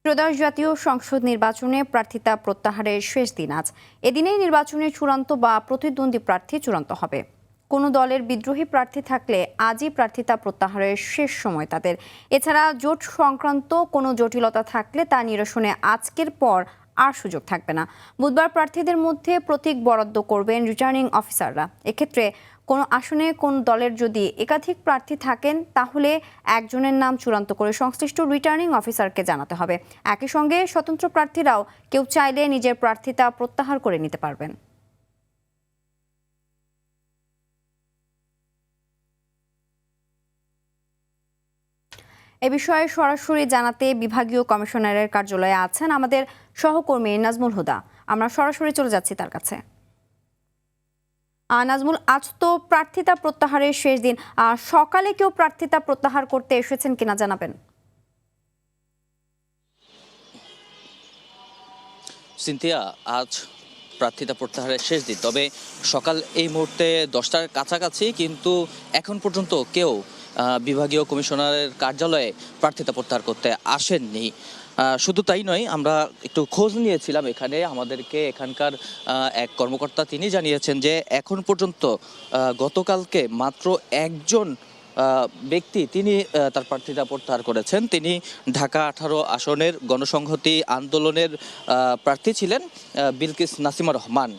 ত্রয়োদশ জাতীয় সংসদ নির্বাচনে প্রার্থিতা প্রত্যাহারের শেষ দিন আজ। এদিনেই নির্বাচনের চূড়ান্ত বা প্রতিদ্বন্দ্বী প্রার্থী চূড়ান্ত হবে। কোনো দলের বিদ্রোহী প্রার্থী থাকলে আজই প্রার্থিতা প্রত্যাহারের শেষ সময় তাদের। এছাড়া জোট সংক্রান্ত কোনো জটিলতা থাকলে তা নিরসনে আজকের পর আর সুযোগ থাকবে না। বুধবার প্রার্থীদের মধ্যে প্রতীক বরাদ্দ করবেন রিটার্নিং অফিসাররা। এক্ষেত্রে কোনো আসনে কোন দলের যদি একাধিক প্রার্থী থাকেন তাহলে একজনের নাম চূড়ান্ত করে সংশ্লিষ্ট রিটার্নিং অফিসারকে জানাতে হবে। একই সঙ্গে স্বতন্ত্র প্রার্থীরাও কেউ চাইলে নিজের প্রার্থিতা প্রত্যাহার করে নিতে পারবেন। এ বিষয়ে সরাসরি জানাতে বিভাগীয় কমিশনারের কার্যালয়ে আছেন আমাদের সহকর্মী নাজমুল হুদা। আমরা সরাসরি চলে যাচ্ছি তার কাছে। নাজমুল, আজ তো প্রার্থিতা প্রত্যাহারের শেষ দিন, সকালে কেউ প্রার্থিতা প্রত্যাহার করতে এসেছেন কিনা জানাবেন। সিনথিয়া, আজ প্রার্থিতা প্রত্যাহারের শেষ দিন, তবে সকাল এই মুহূর্তে 10টার কাছাকাছি, কিন্তু এখন পর্যন্ত কেউ বিভাগীয় কমিশনারের কার্যালয়ে প্রার্থিতা প্রত্যাহার করতে আসেননি। শুধু তাই নয়, আমরা একটু খোঁজ নিয়েছিলাম এখানে, আমাদেরকে এখানকার এক কর্মকর্তা তিনি জানিয়েছেন যে এখন পর্যন্ত গতকালকে মাত্র একজন ব্যক্তি তিনি তার প্রার্থিতা প্রত্যাহার করেছেন। তিনি ঢাকা 18 আসনের গণসংহতি আন্দোলনের প্রার্থী ছিলেন বিলকিস নাসিমা রহমান।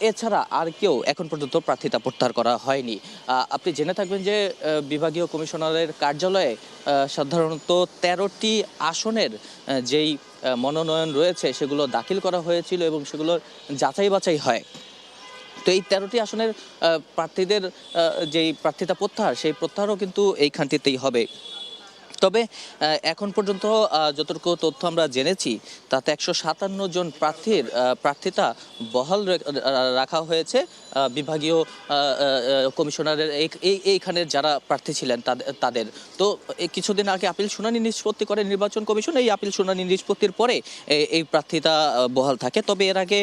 এছাড়া আর কেউ এখন পর্যন্ত প্রার্থিতা প্রত্যাহার করা হয়নি। আপনি জেনে থাকবেন যে বিভাগীয় কমিশনারের কার্যালয়ে সাধারণত 13টি আসনের যেই মনোনয়ন রয়েছে সেগুলো দাখিল করা হয়েছিল এবং সেগুলোর যাচাই বাছাই হয়। তো এই 13টি আসনের প্রার্থীদের যেই প্রার্থিতা প্রত্যাহার, সেই প্রত্যাহারও কিন্তু এইখানটিতেই হবে। তবে এখন পর্যন্ত যতটুকু তথ্য আমরা জেনেছি তাতে 157 জন প্রার্থীর প্রার্থিতা বহাল রাখা হয়েছে বিভাগীয় কমিশনারের এইখানের যারা প্রার্থী ছিলেন তাদের। তো কিছুদিন আগে আপিল শুনানি নিষ্পত্তি করে নির্বাচন কমিশন। এই আপিল শুনানি নিষ্পত্তির পরে এই প্রার্থিতা বহাল থাকে। তবে এর আগে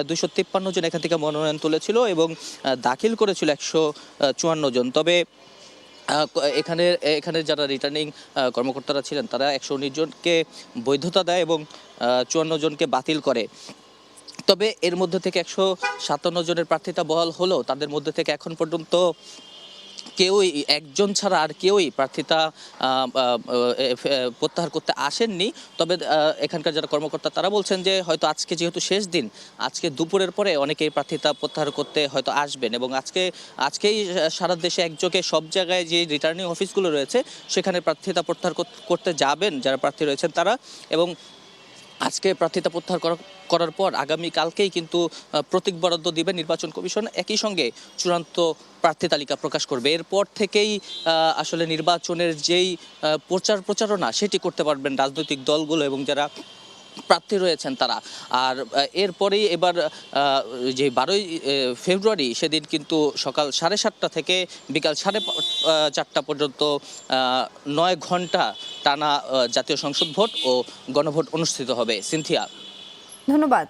253 জন এখান থেকে মনোনয়ন তুলেছিল এবং দাখিল করেছিল 154 জন। তবে এখানে যারা রিটার্নিং কর্মকর্তারা ছিলেন তারা 119 জনকে বৈধতা দেয় এবং 54 জনকে বাতিল করে। তবে এর মধ্যে থেকে 157 জনের প্রার্থিতা বহাল হলেও তাদের মধ্যে থেকে এখন পর্যন্ত কেউই, একজন ছাড়া আর কেউই প্রার্থিতা প্রত্যাহার করতে আসেননি। তবে এখানকার যারা কর্মকর্তা তারা বলছেন যে হয়তো আজকে যেহেতু শেষ দিন, আজকে দুপুরের পরে অনেকেই প্রার্থিতা প্রত্যাহার করতে হয়তো আসবেন এবং আজকেই সারা দেশে একযোগে সব জায়গায় যে রিটার্নিং অফিসগুলো রয়েছে সেখানে প্রার্থিতা প্রত্যাহার করতে যাবেন যারা প্রার্থী রয়েছেন তারা। এবং আজকে প্রার্থিতা প্রত্যাহার করার পর আগামীকালকেই কিন্তু প্রতীক বরাদ্দ দিবে নির্বাচন কমিশন, একই সঙ্গে চূড়ান্ত প্রার্থী তালিকা প্রকাশ করবে। এরপর থেকেই আসলে নির্বাচনের যেই প্রচারণা সেটি করতে পারবেন রাজনৈতিক দলগুলো এবং যারা প্রার্থী রয়েছেন তারা। আর এরপরেই এবার যে 12ই ফেব্রুয়ারি সেদিন কিন্তু সকাল 7:30 থেকে বিকাল 4:30 পর্যন্ত 9 ঘন্টা টানা জাতীয় সংসদ ভোট ও গণভোট অনুষ্ঠিত হবে। সিনথিয়া, ধন্যবাদ।